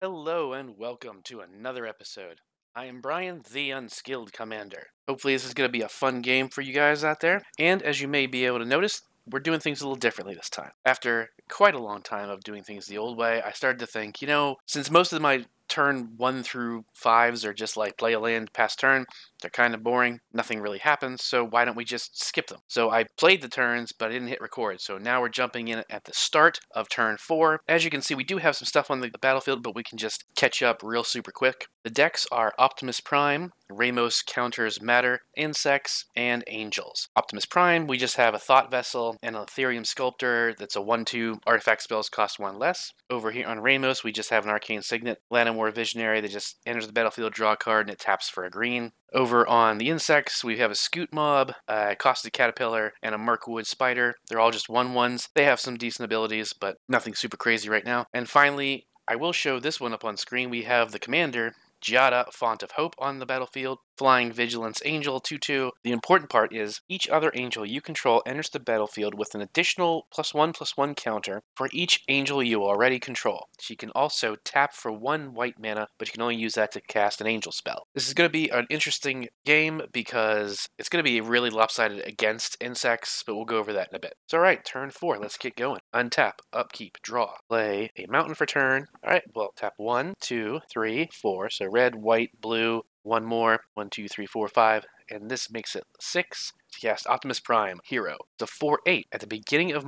Hello and welcome to another episode. I am Brian, the Unskilled Commander. Hopefully this is going to be a fun game for you guys out there, and as you may be able to notice, we're doing things a little differently this time. After quite a long time of doing things the old way, I started to think, since most of my turn 1 through 5s are just like play a land, pass turn, they're kind of boring, nothing really happens, so why don't we just skip them? So I played the turns, but I didn't hit record, so now we're jumping in at the start of turn 4. As you can see, we do have some stuff on the battlefield, but we can just catch up real super quick. The decks are Optimus Prime, Ramos counters Matter, Insects, and Angels. Optimus Prime, we just have a Thought Vessel and an Ethereum Sculptor that's a 1/2 artifact spells cost 1 less. Over here on Ramos, we just have an Arcane Signet, Lanimore Visionary that just enters the battlefield, draw a card, and it taps for a green. Over on the Insects, we have a Scoot Mob, a Caustic Caterpillar, and a Mirkwood Spider. They're all just 1/1s. They have some decent abilities, but nothing super crazy right now. And finally, I will show this one up on screen. We have the Commander, Giada, Font of Hope on the battlefield, Flying Vigilance Angel 2/2. The important part is each other angel you control enters the battlefield with an additional +1/+1 counter for each angel you already control. She can also tap for 1 white mana, but you can only use that to cast an angel spell. This is going to be an interesting game because it's going to be really lopsided against Insects, but we'll go over that in a bit. So alright, turn 4, let's get going. Untap, upkeep, draw. Play a mountain for turn. Alright, well, tap 1, 2, 3, 4, so red, white, blue, 1 more, 1, 2, 3, 4, 5, and this makes it 6 to cast Optimus Prime, Hero. The 4/8 at the beginning of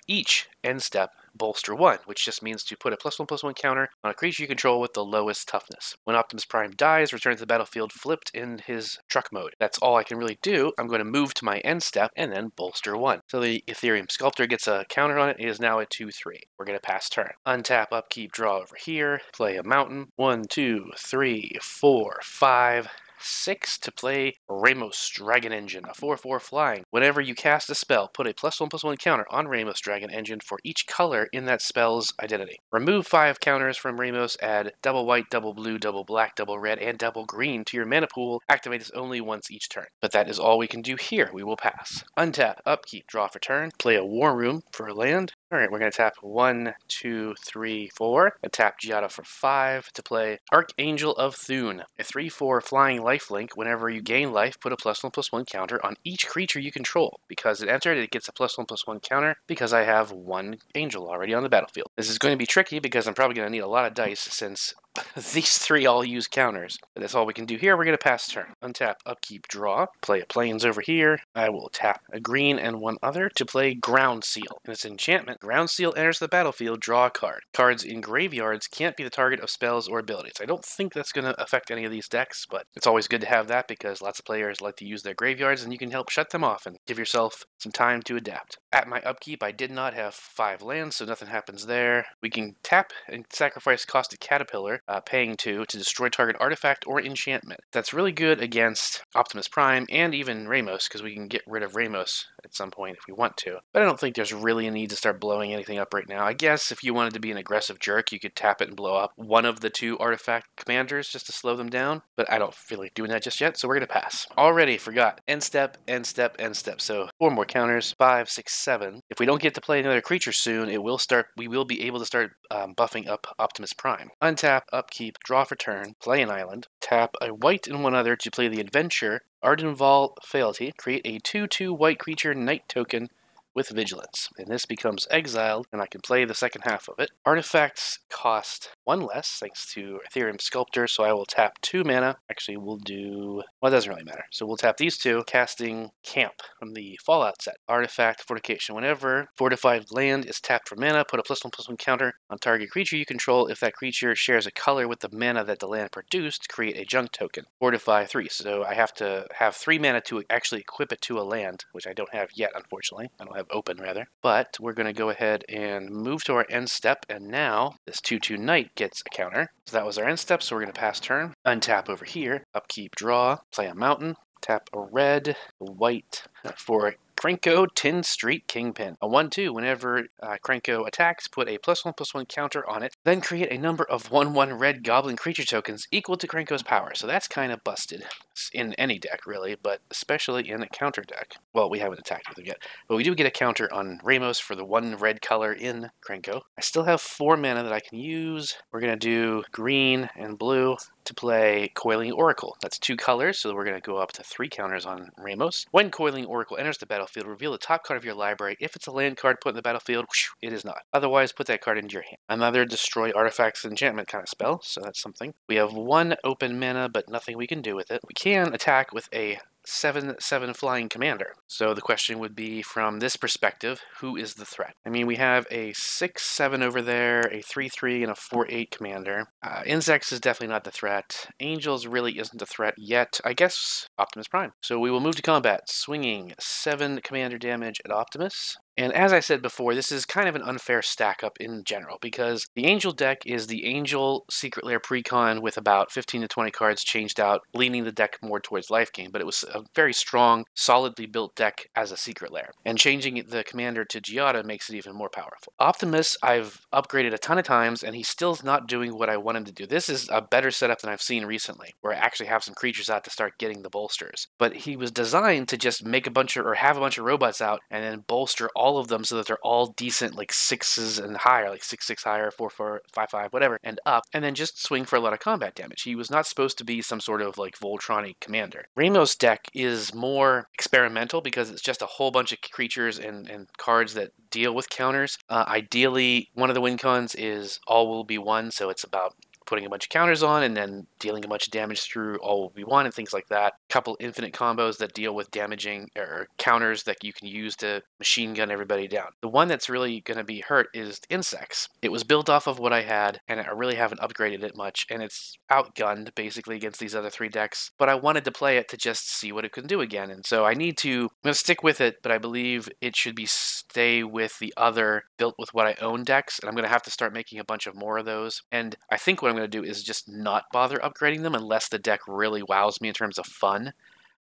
each end step, bolster 1, which just means to put a +1/+1 counter on a creature you control with the lowest toughness. When Optimus Prime dies, return to the battlefield flipped in his truck mode. That's all I can really do. I'm going to move to my end step and then bolster 1. So the Ethereum Sculptor gets a counter on it. It is now a 2/3. We're going to pass turn. Untap, upkeep, draw over here. Play a mountain. 1, 2, 3, 4, 5, 6 to play Ramos Dragon Engine, a 4/4 flying. Whenever you cast a spell, put a +1/+1 counter on Ramos Dragon Engine for each color in that spell's identity. Remove 5 counters from Ramos, add double white, double blue, double black, double red, and double green to your mana pool. Activate this only once each turn. But that is all we can do here. We will pass. Untap, upkeep, draw for turn. Play a War Room for a land. Alright, we're going to tap 1, 2, 3, 4, and tap Giada for 5 to play Archangel of Thune, a 3/4 flying lifelink. Whenever you gain life, put a +1/+1 counter on each creature you control. Because it entered, it gets a +1/+1 counter because I have 1 angel already on the battlefield. This is going to be tricky because I'm probably going to need a lot of dice since these 3 all use counters. But that's all we can do here. We're going to pass turn. Untap, upkeep, draw. Play a Plains over here. I will tap a green and 1 other to play Ground Seal. And its enchantment, Ground Seal enters the battlefield, draw a card. Cards in graveyards can't be the target of spells or abilities. I don't think that's going to affect any of these decks, but it's always good to have that because lots of players like to use their graveyards and you can help shut them off and give yourself some time to adapt. At my upkeep, I did not have 5 lands, so nothing happens there. We can tap and sacrifice Caustic Caterpillar, paying 2 to destroy target artifact or enchantment. That's really good against Optimus Prime and even Ramos, because we can get rid of Ramos at some point if we want to. But I don't think there's really a need to start blowing anything up right now. I guess if you wanted to be an aggressive jerk, you could tap it and blow up one of the 2 artifact commanders just to slow them down, but I don't feel like doing that just yet, so we're going to pass. Already forgot. End step, end step, end step. So 4 more counters, 5, 6, 7. If we don't get to play another creature soon, we will be able to start buffing up Optimus Prime. Untap, upkeep, draw for turn, play an island, tap a white and 1 other to play the Adventure, Ardenval Fealty, create a 2/2 white creature knight token with Vigilance, and this becomes exiled, and I can play the second half of it. Artifacts cost 1 less, thanks to Ethereum Sculptor, so I will tap 2 mana. Actually, we'll do... well, it doesn't really matter. So we'll tap these 2, casting Camp from the Fallout set. Artifact Fortification. Whenever fortified land is tapped for mana, put a +1/+1 counter on target creature you control. If that creature shares a color with the mana that the land produced, create a junk token. Fortify 3, so I have to have 3 mana to actually equip it to a land, which I don't have yet, unfortunately. I don't have open, rather. But we're going to go ahead and move to our end step, and now this 2/2 knight gets a counter. So that was our end step, so we're going to pass turn. Untap over here, upkeep, draw, play a mountain, tap a red, a white, for Krenko Tin Street Kingpin. A 1/2. Whenever Krenko attacks, put a +1/+1 counter on it. Then create a number of 1/1 red goblin creature tokens equal to Krenko's power. So that's kind of busted in any deck, really, but especially in a counter deck. Well, we haven't attacked with it yet, but we do get a counter on Ramos for the 1 red color in Krenko. I still have 4 mana that I can use. We're going to do green and blue to play Coiling Oracle. That's 2 colors, so we're going to go up to 3 counters on Ramos. When Coiling Oracle enters the battlefield, reveal the top card of your library. If it's a land card put in the battlefield, it is not. Otherwise, put that card into your hand. Another destroy artifacts enchantment kind of spell, so that's something. We have 1 open mana, but nothing we can do with it. We can attack with a 7/7 flying commander. So the question would be, from this perspective, who is the threat? I mean, we have a 6/7 over there, a 3/3, and a 4/8 commander. Insects is definitely not the threat. Angels really isn't a threat yet. I guess Optimus Prime. So we will move to combat, swinging 7 commander damage at Optimus. And as I said before, this is kind of an unfair stack up in general, because the Angel deck is the Angel Secret Lair Precon with about 15 to 20 cards changed out, leaning the deck more towards life gain, but it was a very strong, solidly built deck as a Secret Lair. And changing the commander to Giada makes it even more powerful. Optimus, I've upgraded a ton of times, and he's still not doing what I want him to do. This is a better setup than I've seen recently, where I actually have some creatures out to start getting the bolsters. But he was designed to just make a bunch of, or have a bunch of robots out, and then bolster all of them so that they're all decent, like 6s and higher, like 6/6 higher, 4/4, 5/5, whatever, and up, and then just swing for a lot of combat damage. He was not supposed to be some sort of like Voltronic commander. Ramos' deck is more experimental because it's just a whole bunch of creatures and cards that deal with counters. Ideally, one of the win cons is all will be one, so it's about putting a bunch of counters on and then dealing a bunch of damage through all will be one and things like that. Couple infinite combos that deal with damaging or counters that you can use to machine gun everybody down. The one that's really going to be hurt is insects. It was built off of what I had, and I really haven't upgraded it much, and it's outgunned basically against these other 3 decks, but I wanted to play it to just see what it can do again, and so I'm going to stick with it, but I believe it should be stay with the other built with what I own decks, and I'm going to have to start making a bunch of more of those, and I think what I'm going to do is just not bother upgrading them unless the deck really wows me in terms of fun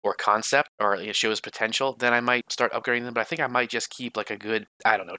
or concept, or it shows potential. Then I might start upgrading them, but I think I might just keep like a good,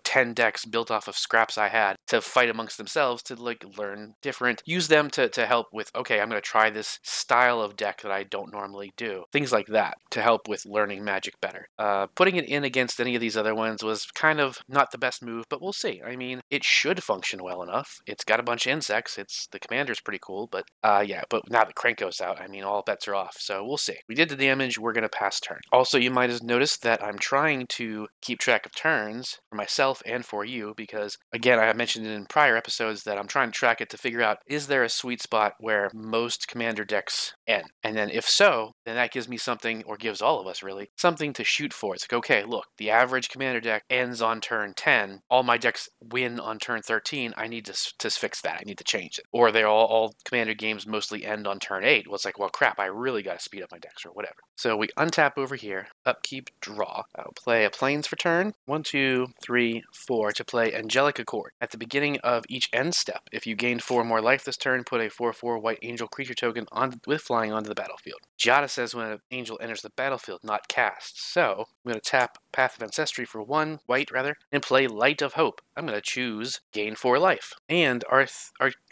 10 decks built off of scraps I had to fight amongst themselves to like learn different, use them to help with, okay, I'm going to try this style of deck that I don't normally do. Things like that to help with learning Magic better. Putting it in against any of these other ones was kind of not the best move, but we'll see. I mean, it should function well enough. It's got a bunch of insects. The commander's pretty cool, but but now that Krenko's out, I mean, all bets are off. So we'll see. We did the damage. We're going to pass turn. Also, you might have noticed that I'm trying to keep track of turns for myself and for you because, again, I mentioned in prior episodes that I'm trying to track it to figure out, is there a sweet spot where most commander decks end? And then if so, then that gives me something, or gives all of us really, something to shoot for. It's like, okay, look, the average commander deck ends on turn 10. All my decks win on turn 13. I need to fix that. I need to change it. Or they're all commander games mostly end on turn 8. Well, it's like, well, crap, I really got to speed up my decks or whatever. So we untap over here, upkeep, draw. I'll play a Plains for turn. 1, 2, 3, 4 to play Angelic Accord. At the beginning of each end step, if you gained 4 more life this turn, put a 4/4 white angel creature token with flying onto the battlefield. Giada says when an angel enters the battlefield, not cast. So I'm going to tap Path of Ancestry for 1 white and play Light of Hope. I'm going to choose gain 4 life. And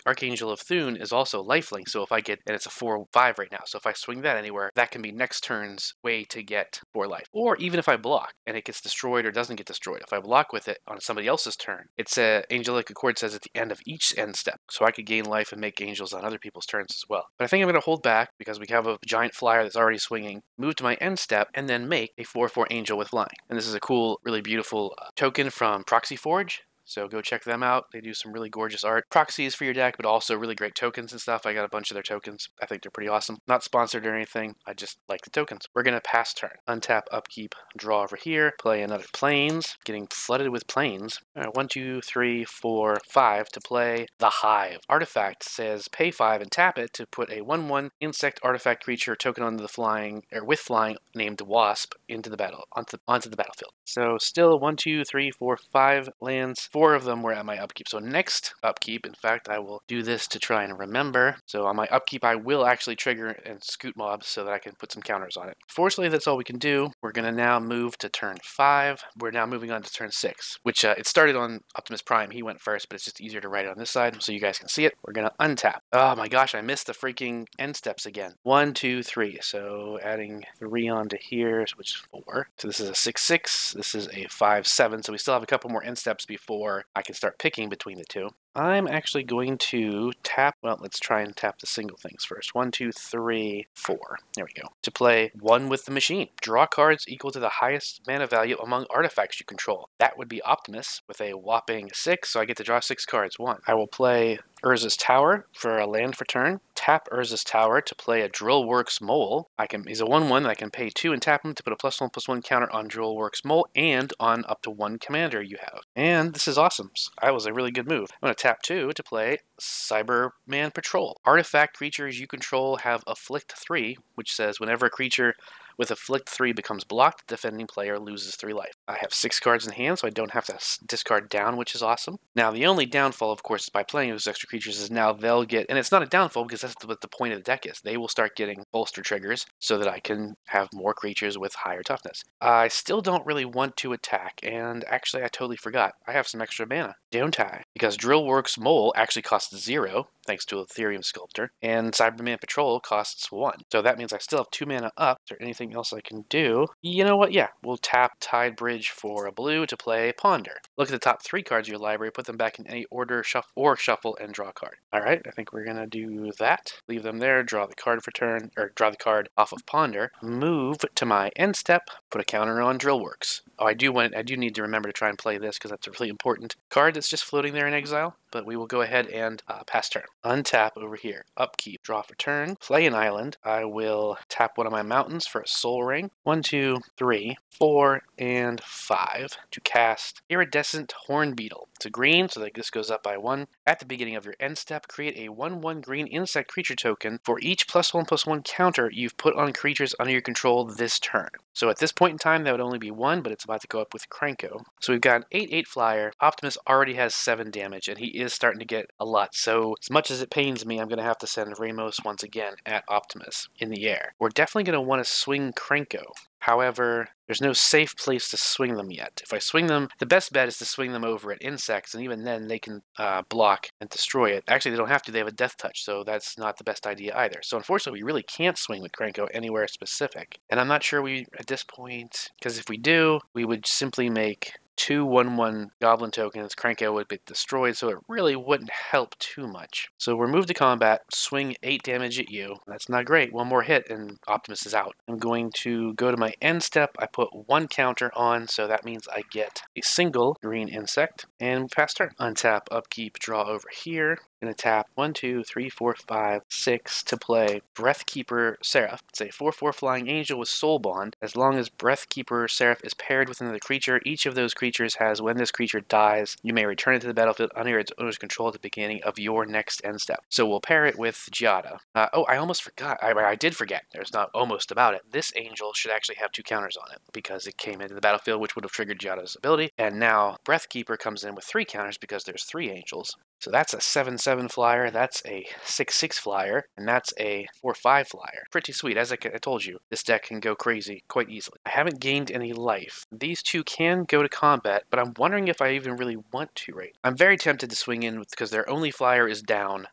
Archangel of Thune is also lifelink, so if I get, and it's a 4/5 right now, so if I swing that anywhere, that can be next turn's way to get 4 life. Or even if I block and it gets destroyed or doesn't get destroyed, if I block with it on somebody else's turn, it's a Angelic Accord says at the end of each end step, so I could gain life and make angels on other people's turns as well. But I think I'm going to hold back because we have a giant flyer that's already swinging, move to my end step, and then make a 4/4 angel with flying. And this is a cool, really beautiful token from Proxy Forge. So go check them out. They do some really gorgeous art. Proxies for your deck, but also really great tokens and stuff. I got a bunch of their tokens. I think they're pretty awesome. Not sponsored or anything. I just like the tokens. We're going to pass turn. Untap, upkeep, draw over here. Play another Plains. Getting flooded with Plains. 1, 2, 3, 4, 5 to play the Hive. Artifact says pay 5 and tap it to put a 1/1 insect artifact creature token onto the flying, or with flying, named Wasp into the battle, onto the battlefield. So still 1, 2, 3, 4, 5 lands. 4 of them were at my upkeep. So next upkeep, in fact, I will do this to try and remember. So on my upkeep, I will actually trigger and scoot mobs so that I can put some counters on it. Fortunately, that's all we can do. We're going to now move to turn 5. We're now moving on to turn 6, which it started on Optimus Prime. He went first, but it's just easier to write it on this side so you guys can see it. We're going to untap. Oh my gosh, I missed the freaking end steps again. 1, 2, 3. So adding 3 onto here, which is 4. So this is a 6-6. This is a 5-7. So we still have a couple more end steps before I can start picking between the two. I'm actually going to tap, well, let's try and tap the single things first. 1, 2, 3, 4. There we go. To play 1 with the machine. Draw cards equal to the highest mana value among artifacts you control. That would be Optimus with a whopping 6, so I get to draw 6 cards. 1. I will play Urza's Tower for a land for turn. Tap Urza's Tower to play a Drillworks Mole. He's a 1/1 that I can pay 2 and tap him to put a +1/+1 counter on Drillworks Mole and on up to 1 commander you have. And this is awesome. That was a really good move. I'm going to tap 2 to play Cyberman Patrol. Artifact creatures you control have Afflict 3, which says whenever a creature with Afflict 3 becomes blocked, the defending player loses 3 life. I have 6 cards in hand, so I don't have to discard down, which is awesome. Now, the only downfall, of course, by playing those extra creatures is now they'll get, and it's not a downfall because that's what the point of the deck is. They will start getting bolster triggers so that I can have more creatures with higher toughness. I still don't really want to attack, and actually I totally forgot. I have some extra mana, don't I? Because Drillworks Mole actually costs 0, thanks to Ethereum Sculptor, and Cyberman Patrol costs 1. So that means I still have 2 mana up. Is there anything else I can do? You know what? Yeah, we'll tap Tide Bridge for a blue to play Ponder. Look at the top 3 cards of your library, put them back in any order, shuffle, and draw a card. Alright, I think we're gonna do that. Leave them there, draw the card for turn, or draw the card off of Ponder. Move to my end step, put a counter on Drillworks. Oh, I do need to remember to try and play this because that's a really important card that's just floating there in exile, but we will go ahead and pass turn. Untap over here, upkeep, draw for turn, play an island. I will tap one of my mountains for a soul ring. 1, 2, 3, 4, and 5 to cast Iridescent Horn Beetle. It's a green, so that this goes up by 1. At the beginning of your end step, create a 1/1 green insect creature token for each +1/+1 counter you've put on creatures under your control this turn. So at this point in time, that would only be 1, but it's about to go up with Krenko. So we've got an 8/8 flyer. Optimus already has 7 damage, and he is starting to get a lot. So as much as it pains me, I'm going to have to send Ramos once again at Optimus in the air. We're definitely going to want to swing Krenko. However, there's no safe place to swing them yet. If I swing them, the best bet is to swing them over at insects, and even then they can block and destroy it. Actually, they don't have to. They have a death touch, so that's not the best idea either. So unfortunately, we really can't swing with Krenko anywhere specific. And I'm not sure we, at this point, because if we do, we would simply make 2 1/1 goblin tokens. Krenko would be destroyed, so it really wouldn't help too much. So we're moved to combat, swing 8 damage at you. That's not great. 1 more hit and Optimus is out. I'm going to go to my end step. I put 1 counter on, so that means I get a single green insect and pass turn. Untap, upkeep, draw over here. Gonna tap 1, 2, 3, 4, 5, 6 to play Breathkeeper Seraph. It's a 4/4 flying angel with soul bond. As long as Breathkeeper Seraph is paired with another creature, each of those creatures has, when this creature dies, you may return it to the battlefield under its owner's control at the beginning of your next end step. So we'll pair it with Giada. Oh, I almost forgot. I did forget. There's not almost about it. This angel should actually have 2 counters on it because it came into the battlefield, which would have triggered Giada's ability. And now Breathkeeper comes in with 3 counters because there's 3 angels. So that's a 7/7 flyer, that's a 6/6 flyer, and that's a 4/5 flyer. Pretty sweet. As I told you, this deck can go crazy quite easily. I haven't gained any life. These 2 can go to combat, but I'm wondering if I even really want to, right? I'm very tempted to swing in because their only flyer is down.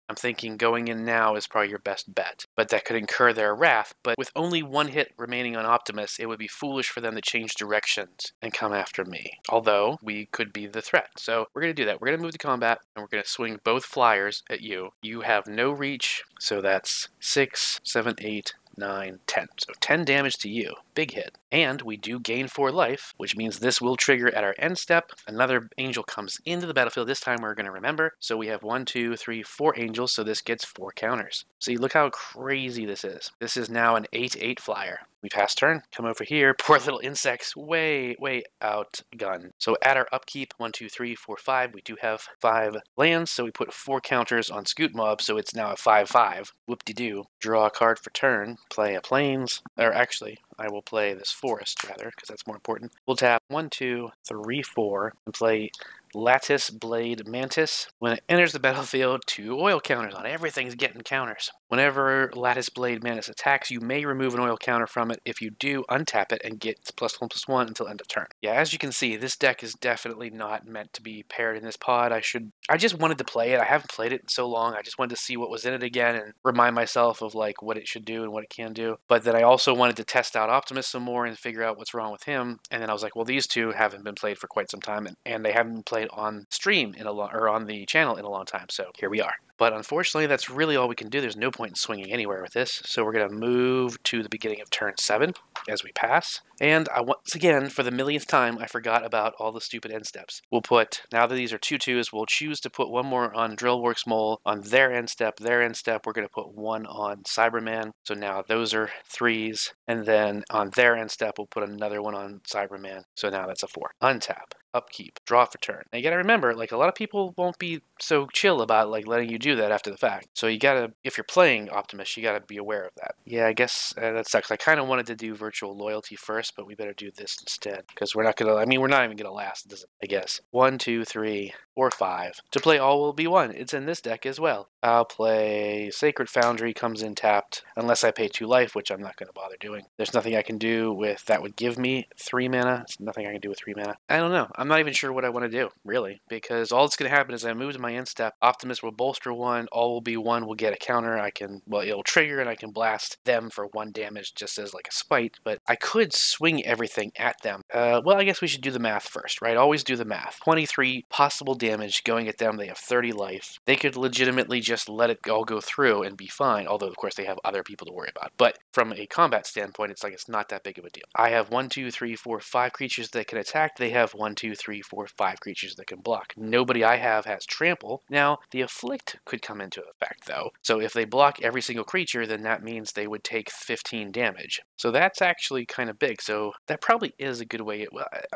I'm thinking going in now is probably your best bet, but that could incur their wrath. But with only 1 hit remaining on Optimus, it would be foolish for them to change directions and come after me. Although, we could be the threat. So we're going to do that. We're going to move to combat, and we're going to swing both flyers at you. You have no reach, so that's 6, 7, 8, 9, 10. So 10 damage to you. Big hit. And we do gain 4 life, which means this will trigger at our end step. Another angel comes into the battlefield. This time we're going to remember. So we have 1, 2, 3, 4 angels, so this gets 4 counters. See, look how crazy this is. This is now an 8/8 flyer. We pass turn, come over here, poor little insects, way outgunned. So at our upkeep, 1, 2, 3, 4, 5, we do have 5 lands, so we put 4 counters on Scoot Mob, so it's now a 5/5. Whoop-de-doo. Draw a card for turn, play a Plains, or actually, I will play this Forest, rather, because that's more important. We'll tap 1, 2, 3, 4, and play Lattice Blade Mantis. When it enters the battlefield, 2 oil counters on it. Everything's getting counters. Whenever Lattice Blade Mantis attacks, you may remove an oil counter from it. If you do, untap it and get +1/+1 until end of turn. Yeah, as you can see, this deck is definitely not meant to be paired in this pod. I just wanted to play it. I haven't played it in so long. I just wanted to see what was in it again and remind myself of like what it should do and what it can do. But then I also wanted to test out Optimus some more and figure out what's wrong with him. And then I was like, well, these two haven't been played for quite some time, and they haven't been played on stream or on the channel in a long time. So here we are. But unfortunately, that's really all we can do. There's no point in swinging anywhere with this. So we're going to move to the beginning of turn 7 as we pass. And once again, for the millionth time, I forgot about all the stupid end steps. We'll put, now that these are 2/2s, we'll choose to put one more on Drillworks Mole on their end step. Their end step, we're going to put one on Cyberman. So now those are 3s. And then on their end step, we'll put another one on Cyberman. So now that's a 4. Untap. Upkeep, draw for turn. Now you gotta remember, like, a lot of people won't be so chill about like letting you do that after the fact. So you gotta, if you're playing Optimus, you gotta be aware of that. Yeah, I guess that sucks. I kind of wanted to do Virtual Loyalty first, but we better do this instead because we're not gonna. I mean, we're not even gonna last, does it? I guess 1, 2, 3, 4, 5. To play All Will Be One. It's in this deck as well. I'll play Sacred Foundry. Comes in tapped unless I pay 2 life, which I'm not gonna bother doing. There's nothing I can do with that would give me 3 mana. There's nothing I can do with 3 mana. I don't know. I'm not even sure what I want to do, really, because all that's going to happen is I move to my end step, Optimus will bolster 1, All Will Be One will get a counter, it'll trigger and I can blast them for 1 damage just as like a spite, but I could swing everything at them. Well, I guess we should do the math first, right? Always do the math. 23 possible damage going at them, they have 30 life. They could legitimately just let it all go through and be fine, although of course they have other people to worry about. But from a combat standpoint, it's like it's not that big of a deal. I have 1, 2, 3, 4, 5 creatures that can attack. They have 1, 2, 3, 4, 5 creatures that can block. Nobody I have has trample. Now, the afflict could come into effect, though. So if they block every single creature, then that means they would take 15 damage. So that's actually kind of big. So that probably is a good way.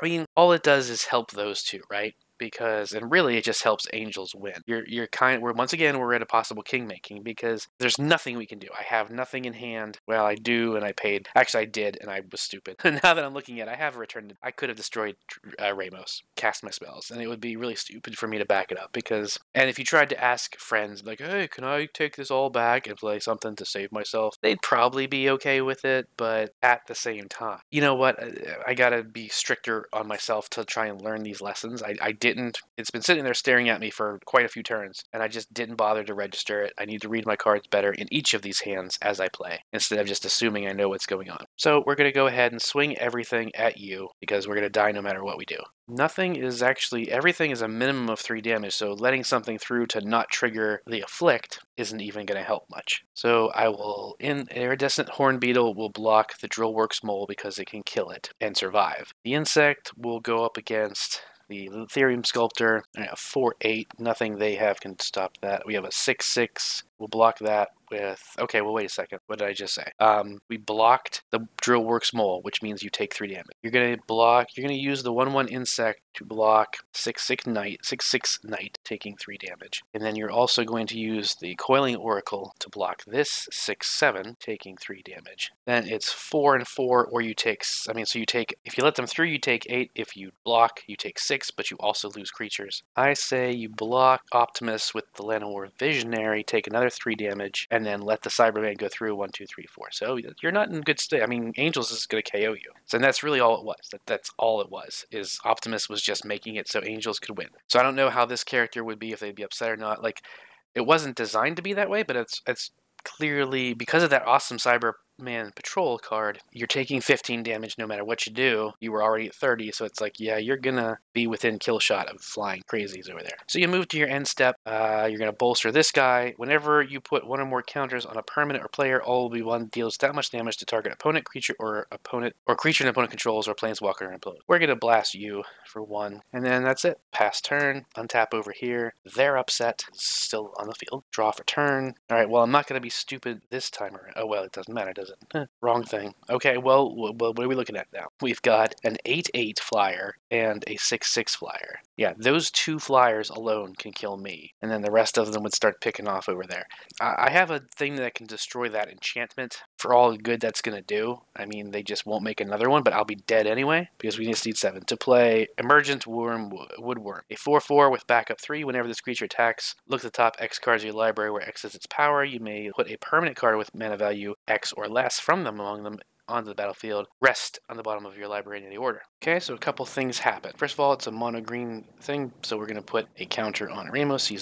I mean, all it does is help those two, right? Because, and really it just helps Angels win. Once again, we're at a possible king making because there's nothing we can do. I have nothing in hand. Well, I do, and I paid. Actually, I did, and I was stupid. Now that I'm looking at it, I have returned. I could have destroyed Ramos, cast my spells, and it would be really stupid for me to back it up because, and if you tried to ask friends, like, hey, can I take this all back and play something to save myself? They'd probably be okay with it, but at the same time, you know what? I gotta be stricter on myself to try and learn these lessons. I didn't. It's been sitting there staring at me for quite a few turns, and I just didn't bother to register it. I need to read my cards better in each of these hands as I play, instead of just assuming I know what's going on. So we're going to go ahead and swing everything at you, because we're going to die no matter what we do. Everything is a minimum of 3 damage, so letting something through to not trigger the afflict isn't even going to help much. So Iridescent Horn Beetle will block the Drillworks Mole because it can kill it and survive. The insect will go up against the Ethereum Sculptor. I have 4/8. Nothing they have can stop that. We have a 6/6. We'll block that with... Okay, well, wait a second. What did I just say? We blocked the Drillworks Mole, which means you take 3 damage. You're going to use the 1/1 insect to block 6/6 Knight, taking 3 damage. And then you're also going to use the Coiling Oracle to block this 6/7, taking 3 damage. Then it's 4 and 4, or you take... if you let them through, you take 8. If you block, you take 6, but you also lose creatures. I say you block Optimus with the Llanowar Visionary, take another 3 damage, and then let the Cyberman go through 1, 2, 3, 4. So you're not in good state. I mean, Angels is going to KO you. So that's really all it was. That's all it was, is Optimus was just making it so Angels could win. So I don't know how this character would be, if they'd be upset or not. Like, it wasn't designed to be that way, but it's clearly, because of that awesome Cyberman Patrol card, you're taking 15 damage no matter what you do. You were already at 30, so it's like, yeah, you're gonna be within kill shot of flying crazies over there. So you move to your end step. You're gonna bolster this guy. Whenever you put 1 or more counters on a permanent or player, All Will Be One deals that much damage to target opponent, creature, or creature an opponent controls, or planeswalker and implode. We're gonna blast you for 1, and then that's it. Pass turn, untap over here. They're upset, still on the field. Draw for turn. All right, well, I'm not gonna be stupid this time around. Oh, well, it doesn't matter, does it? Wrong thing. Okay, well, what are we looking at now? We've got an 8/8 flyer, and a 6/6 flyer. Yeah, those 2 flyers alone can kill me, and then the rest of them would start picking off over there. I have a thing that can destroy that enchantment for all the good that's going to do. I mean, they just won't make another one, but I'll be dead anyway, because we just need 7. To play Emergent Woodworm, a 4/4 with backup 3. Whenever this creature attacks, look at the top X cards of your library where X is its power. You may put a permanent card with mana value X or less from them among them onto the battlefield. Rest on the bottom of your library in any order. Okay, so a couple things happen. First of all, it's a mono green thing, so we're going to put a counter on Ramos. He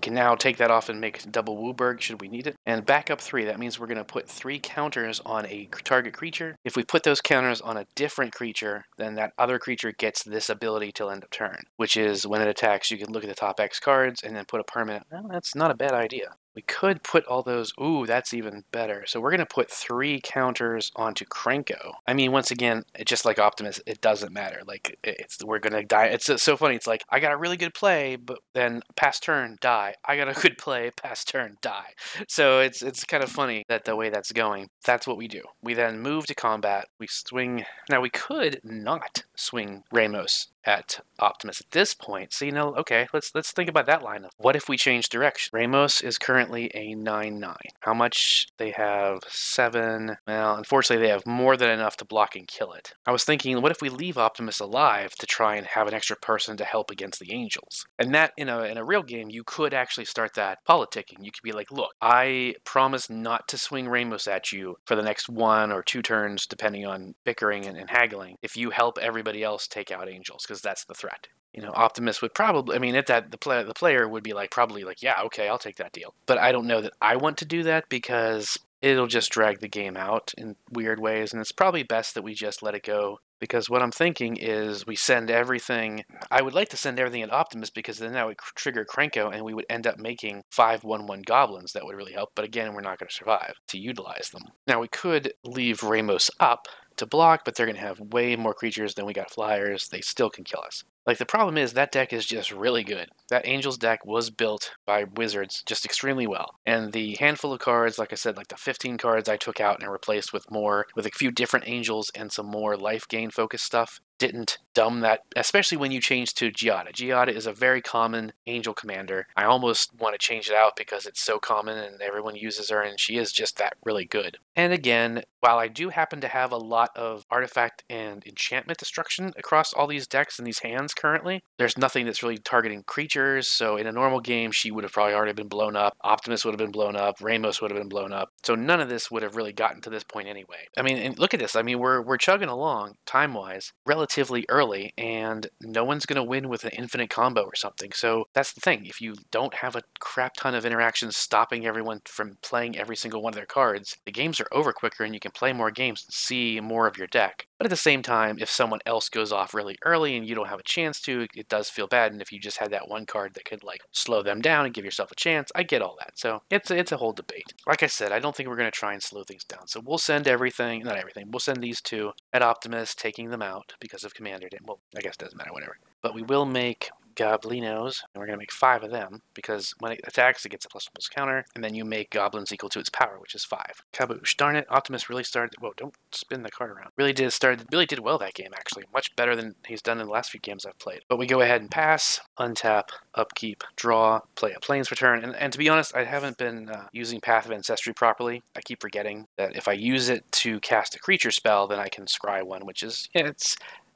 can now take that off and make double Wooburg should we need it. And backup 3, that means we're going to put 3 counters on a target creature. If we put those counters on a different creature, then that other creature gets this ability till end of turn, which is when it attacks, you can look at the top X cards and then put a permanent. Well, that's not a bad idea. We could put all those. Ooh, that's even better. So we're going to put 3 counters onto Krenko. I mean, once again, just like Optimus, it doesn't matter. Like, we're going to die. It's so funny. It's like, I got a really good play, but then past turn, die. I got a good play, past turn, die. So it's kind of funny that the way that's going. That's what we do. We then move to combat. We swing. Now, we could not swing Ramos at Optimus at this point. So, okay, let's think about that lineup. What if we change direction? Ramos is currently a 9/9. How much? They have 7. Well, unfortunately, they have more than enough to block and kill it. I was thinking, what if we leave Optimus alive to try and have an extra person to help against the Angels? And that, in a real game, you could actually start that politicking. You could be like, look, I promise not to swing Ramos at you for the next 1 or 2 turns, depending on bickering and haggling, if you help everybody else take out Angels, because that's the threat. Optimus would probably, the player would be probably like, yeah, okay, I'll take that deal. But I don't know that I want to do that because it'll just drag the game out in weird ways, and it's probably best that we just let it go. Because what I'm thinking is we send everything. I would like to send everything at Optimus because then that would trigger Krenko and we would end up making 5/1/1 goblins. That would really help. But again, we're not going to survive to utilize them. Now, we could leave Ramos up to block, but they're going to have way more creatures than we got flyers. They still can kill us. The problem is that deck is just really good. That Angels deck was built by Wizards just extremely well. And the handful of cards, like I said, like the 15 cards I took out and replaced with a few different Angels and some more life gain focused stuff, didn't dumb that, especially when you change to Giada. Giada is a very common Angel commander. I almost want to change it out because it's so common and everyone uses her, and she is just that really good. And again, while I do happen to have a lot of artifact and enchantment destruction across all these decks and these hands currently, there's nothing that's really targeting creatures, so in a normal game, she would have probably already been blown up, Optimus would have been blown up, Ramos would have been blown up, so none of this would have really gotten to this point anyway. I mean, and look at this. I mean, we're chugging along, time-wise, relatively early, and no one's going to win with an infinite combo or something. So that's the thing. If you don't have a crap ton of interactions stopping everyone from playing every single one of their cards, the games are over quicker and you can play more games and see more of your deck. But at the same time, if someone else goes off really early and you don't have a chance to, it does feel bad. And if you just had that one card that could slow them down and give yourself a chance, I get all that. So it's a whole debate. Like I said, I don't think we're going to try and slow things down. So we'll send we'll send these 2 at Optimus, taking them out because of Commander Day. Well, I guess it doesn't matter, whatever. But we will make Goblinos, and we're going to make 5 of them, because when it attacks, it gets a +1/+ counter, and then you make Goblins equal to its power, which is 5. Kaboosh. Darn it, Optimus really started. Whoa, don't spin the card around. Really did well that game, actually. Much better than he's done in the last few games I've played. But we go ahead and pass, untap, upkeep, draw, play a Plains Return, and to be honest, I haven't been using Path of Ancestry properly. I keep forgetting that if I use it to cast a creature spell, then I can scry one, which is,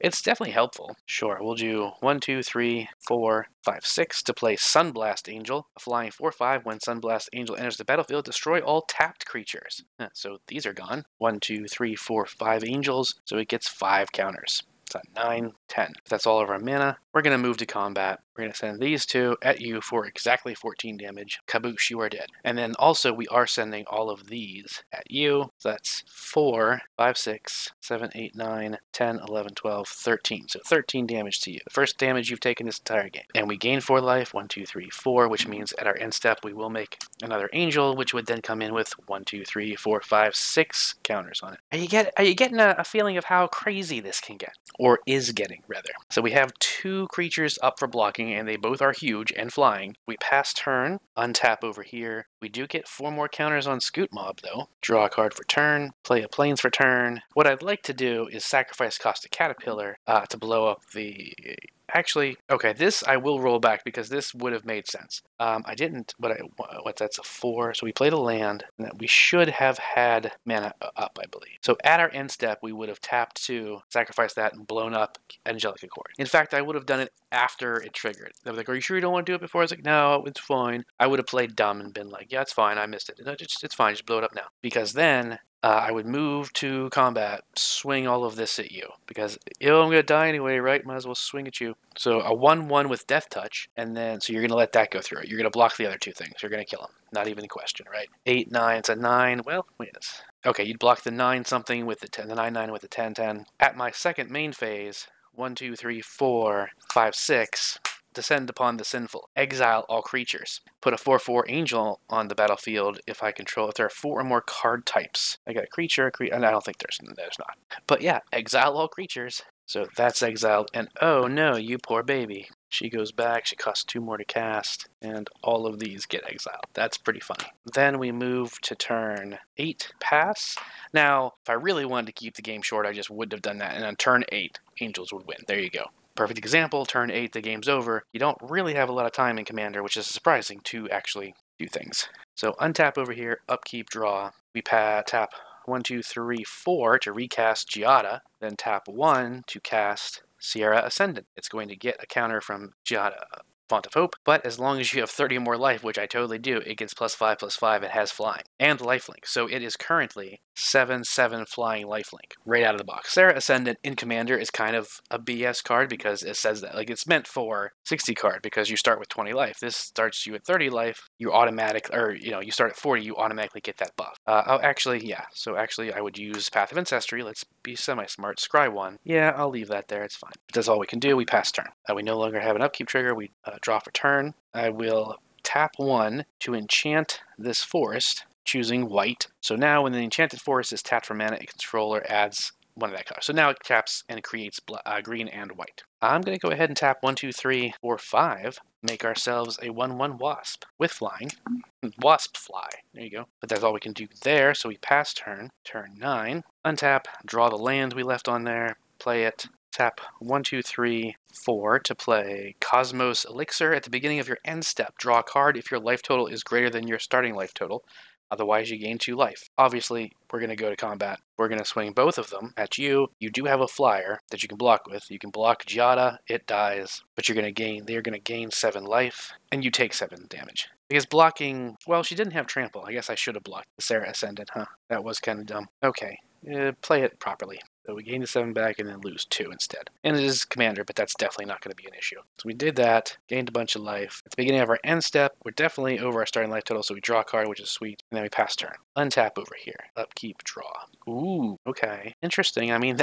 it's definitely helpful. Sure, we'll do 1, 2, 3, 4, 5, 6 to play Sunblast Angel. A flying 4/5. When Sunblast Angel enters the battlefield, destroy all tapped creatures. So these are gone. 1, 2, 3, 4, 5 Angels. So it gets 5 counters. So 9, 10. If that's all of our mana, we're going to move to combat. We're going to send these 2 at you for exactly 14 damage. Kaboosh, you are dead. And then also we are sending all of these at you. So that's 4, 5, 6, 7, 8, 9, 10, 11, 12, 13. So 13 damage to you. The first damage you've taken this entire game. And we gain 4 life, 1, 2, 3, 4, which means at our end step we will make another Angel, which would then come in with 1, 2, 3, 4, 5, 6 counters on it. Are you getting a feeling of how crazy this can get? Or is getting, rather. So we have 2 creatures up for blocking blocking, and they both are huge and flying. We pass turn, untap over here. We do get 4 more counters on Scoot Mob, though. Draw a card for turn, play a Plains for turn. What I'd like to do is sacrifice cost a Caterpillar to blow up the... Actually, okay, this I will roll back because this would have made sense. I didn't, but that's a 4. So we played a land, and we should have had mana up, I believe. So at our end step, we would have tapped to sacrifice that and blown up Angelic Accord. In fact, I would have done it after it triggered. They were like, "Are you sure you don't want to do it before?" I was like, "No, it's fine." I would have played dumb and been like, "Yeah, it's fine. I missed it. No, it's fine. Just blow it up now." Because then I would move to combat, swing all of this at you. Because, I'm going to die anyway, right? Might as well swing at you. So a 1/1 with Death Touch, and then, so you're going to let that go through. You're going to block the other 2 things. You're going to kill him. Not even a question, right? 8, 9, it's a 9. Well, wait. Okay, you'd block the 9 something with the 10, the 9, 9 with the 10, 10. At my second main phase, 1, 2, 3, 4, 5, 6... descend upon the sinful. Exile all creatures. Put a 4/4 angel on the battlefield if there are 4 or more card types. I got a creature, and I don't think there's not. But yeah, exile all creatures. So that's exiled, and oh no, you poor baby. She goes back, she costs 2 more to cast, and all of these get exiled. That's pretty funny. Then we move to turn 8, pass. Now, if I really wanted to keep the game short, I just wouldn't have done that, and on turn 8, angels would win. There you go. Perfect example, turn 8, the game's over. You don't really have a lot of time in Commander, which is surprising to actually do things. So untap over here, upkeep, draw. We tap 1, 2, 3, 4 to recast Giada, then tap 1 to cast Sierra Ascendant. It's going to get a counter from Giada, Font of Hope, but as long as you have 30 more life, which I totally do, it gets +5/+5, it has flying, and lifelink. So it is currently 7/7 flying lifelink right out of the box. Sierra Ascendant in Commander is kind of a BS card because it says that. Like, it's meant for 60 card because you start with 20 life. This starts you at 30 life, you start at 40, you automatically get that buff. So actually I would use Path of Ancestry. Let's be semi-smart. Scry 1. Yeah, I'll leave that there, it's fine. But that's all we can do. We pass turn. We no longer have an upkeep trigger. We draw for turn. I will tap 1 to enchant this forest, choosing white. So now when the enchanted forest is tapped for mana, a controller adds one of that color. So now it taps and it creates green and white. I'm going to go ahead and tap 1, 2, 3, 4, 5. Make ourselves a 1/1 wasp with flying. Wasp fly. There you go. But that's all we can do there. So we pass turn. Turn 9. Untap. Draw the land we left on there. Play it. Tap 1, 2, 3, 4 to play Cosmos Elixir. At the beginning of your end step, draw a card if your life total is greater than your starting life total. Otherwise, you gain 2 life. Obviously, we're going to go to combat. We're going to swing both of them at you. You do have a flyer that you can block with. You can block Giada, it dies, but they're going to gain 7 life, and you take 7 damage. Because blocking, well, she didn't have trample. I guess I should have blocked the Sarah Ascendant, huh? That was kind of dumb. Okay, play it properly. So we gain the 7 back and then lose 2 instead. And it is Commander, but that's definitely not going to be an issue. So we did that, gained a bunch of life. At the beginning of our end step, we're definitely over our starting life total, so we draw a card, which is sweet, and then we pass turn. Untap over here. Upkeep, draw. Ooh, okay. Interesting. I mean,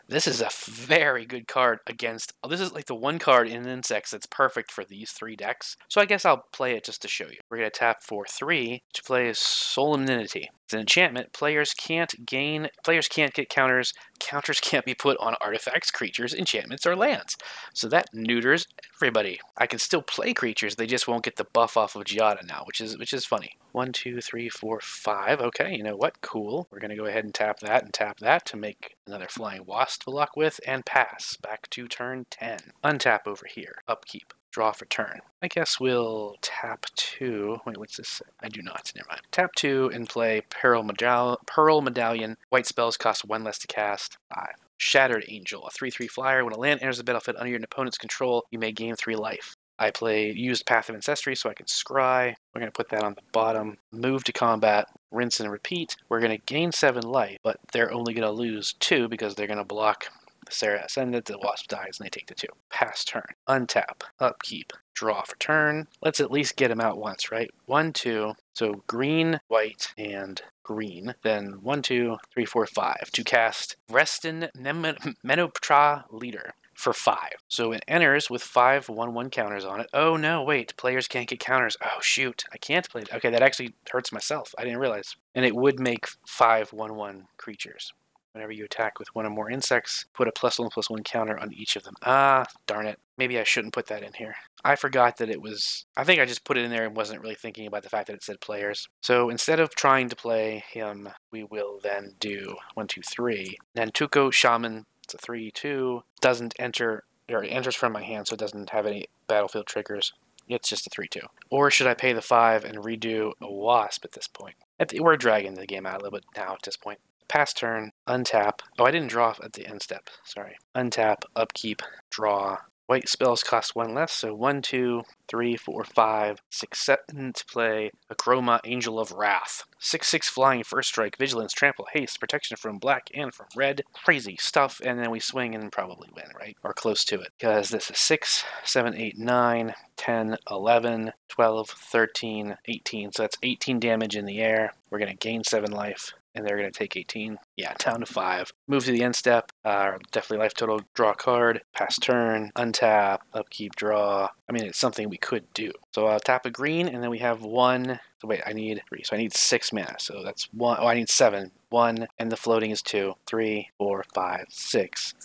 this is a very good card against... This is like the one card in Insects that's perfect for these 3 decks. So I guess I'll play it just to show you. We're going to tap for 3 to play Solemnity. It's an enchantment. Players can't get counters. Counters can't be put on artifacts, creatures, enchantments, or lands. So that neuters everybody. I can still play creatures, they just won't get the buff off of Giada now, which is funny. 1, 2, 3, 4, 5. Okay, you know what? Cool. We're going to go ahead and tap that to make another flying wasp to lock with, and pass. Back to turn 10. Untap over here. Upkeep. Draw for turn. I guess we'll tap 2. Wait, what's this? I do not. Never mind. Tap 2 and play Pearl Medallion. White spells cost 1 less to cast. 5. Shattered Angel, a 3/3 flyer. When a land enters the battlefield under your opponent's control, you may gain 3 life. I used Path of Ancestry so I can scry. We're going to put that on the bottom. Move to combat. Rinse and repeat. We're going to gain 7 life, but they're only going to lose 2 because they're going to block the Sarah Ascendant. The Wasp dies and they take the 2. Pass turn. Untap. Upkeep. Draw for turn. Let's at least get him out once, right? 1, 2. So green, white, and green. Then 1, 2, 3, 4, 5 to cast Reston Menoptra Leader for 5. So it enters with 5 1/1 counters on it. Oh no, wait, players can't get counters. Oh shoot, I can't play it. Okay, that actually hurts myself. I didn't realize. And it would make 5 1/1 creatures. Whenever you attack with one or more insects, put a +1/+1 counter on each of them. Ah, darn it. Maybe I shouldn't put that in here. I forgot that it was... I think I just put it in there and wasn't really thinking about the fact that it said players. So instead of trying to play him, we will then do 1, 2, 3. Nantuko Shaman, it's a 3/2. Doesn't enter... or it enters from my hand, so it doesn't have any battlefield triggers. It's just a 3/2. Or should I pay the 5 and redo a Wasp at this point? We're dragging the game out a little bit now at this point. Pass turn, untap. Oh, I didn't draw at the end step. Sorry. Untap, upkeep, draw. White spells cost 1 less, so 1, 2, 3, 4, 5, 6, 7 to play. Acroma, Angel of Wrath. 6/6 flying, first strike, vigilance, trample, haste, protection from black and from red. Crazy stuff, and then we swing and probably win, right? Or close to it. Because this is 6, 7, 8, 9, 10, 11, 12, 13, 18. So that's 18 damage in the air. We're going to gain 7 life. And they're going to take 18. Yeah, down to 5. Move to the end step. Definitely life total. Draw a card. Pass turn. Untap. Upkeep. Draw. I mean, it's something we could do. So I'll tap a green, and then we have 1. So wait, I need 3. So I need 6 mana. So that's 1. Oh, I need 7. 1, and the floating is 2. 3, 4, 5, 6.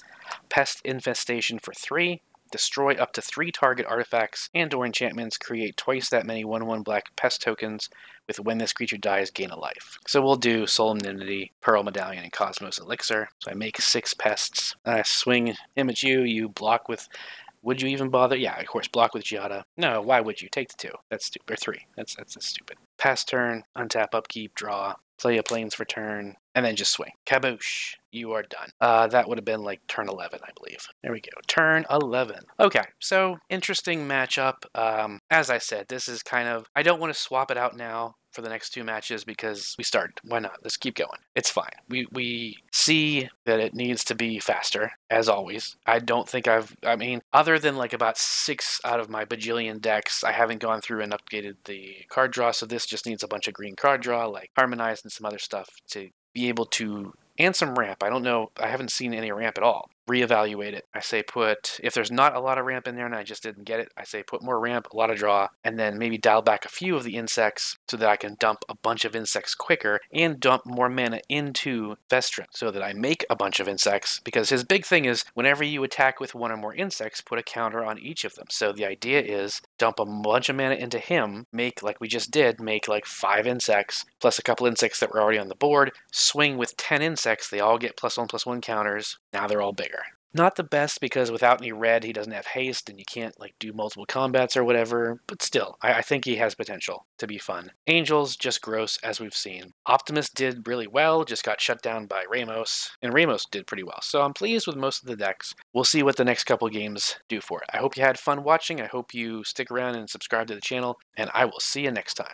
Pest Infestation for 3. Destroy up to 3 target artifacts and/or enchantments. Create twice that many 1/1 black pest tokens with when this creature dies, gain a life. So we'll do Solemnity, Pearl Medallion, and Cosmos Elixir. So I make 6 pests. I swing him at you. You block with... Would you even bother? Yeah, of course, block with Giada. No, why would you? Take the 2. That's stupid. Or 3. That's stupid. Pass turn, untap, upkeep, draw. Play a Plains for turn, and then just swing. Kaboosh. You are done. That would have been like turn 11, I believe. There we go. Turn 11. Okay, so interesting matchup. As I said, this is kind of... I don't want to swap it out now for the next 2 matches because we started. Why not? Let's keep going. It's fine. We see that it needs to be faster, as always. I don't think I mean, other than like about 6 out of my bajillion decks, I haven't gone through and updated the card draw, so this just needs a bunch of green card draw, like Harmonize and some other stuff to be able to... And some ramp. I don't know. I haven't seen any ramp at all. Reevaluate it. I say put, if there's not a lot of ramp in there and I just didn't get it, I say put more ramp, a lot of draw, and then maybe dial back a few of the insects so that I can dump a bunch of insects quicker and dump more mana into Vestrin so that I make a bunch of insects, because his big thing is whenever you attack with 1 or more insects, put a counter on each of them. So the idea is dump a bunch of mana into him, make, like we just did, make like 5 insects, plus a couple insects that were already on the board, swing with 10 insects, they all get +1/+1 counters, now they're all bigger. Not the best because without any red, he doesn't have haste and you can't like do multiple combats or whatever, but still, I think he has potential to be fun. Angels, just gross as we've seen. Optimus did really well, just got shut down by Ramos, and Ramos did pretty well. So I'm pleased with most of the decks. We'll see what the next couple games do for it. I hope you had fun watching. I hope you stick around and subscribe to the channel, and I will see you next time.